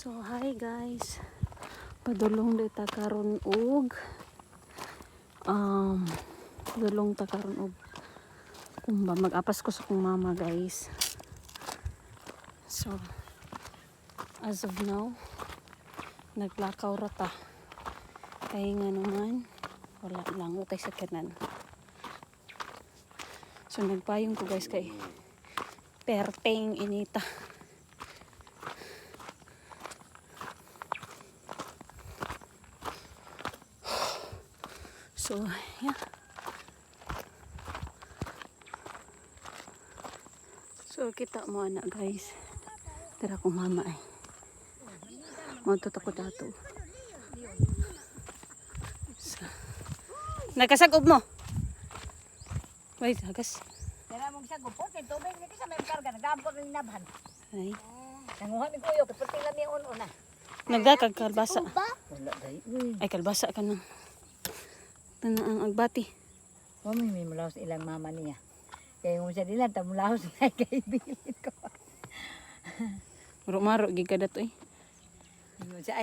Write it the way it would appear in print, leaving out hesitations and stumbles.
So hi guys, padulong dita karon og padulong ta karon og kumba mag-apas ko sa kong mama guys. So as of now naglakaw ra ta kay nga naman wala lang utay sa kanan. So nagpayong ko guys kay perteng inita. So, yeah. So, kita mo anak guys. Tira ko mama ay. Magtutok ko dato. So, nagkasagob mo. Wait, hagas. Tira mong sagob po. Kaya tubig nito sa may karga. Nag-ampor ng nabhan. Ay. Nanguha ni Kuyo. Kapatilan niya una. Nagdakag kalbasa. Wala dahi. Ay, kalbasa ka na. Ang agbati. Mami, may mulahos ilang mama niya. Kaya kung siya nila, tamulahos na kay bilin ko. Maro-maro, gigada to eh.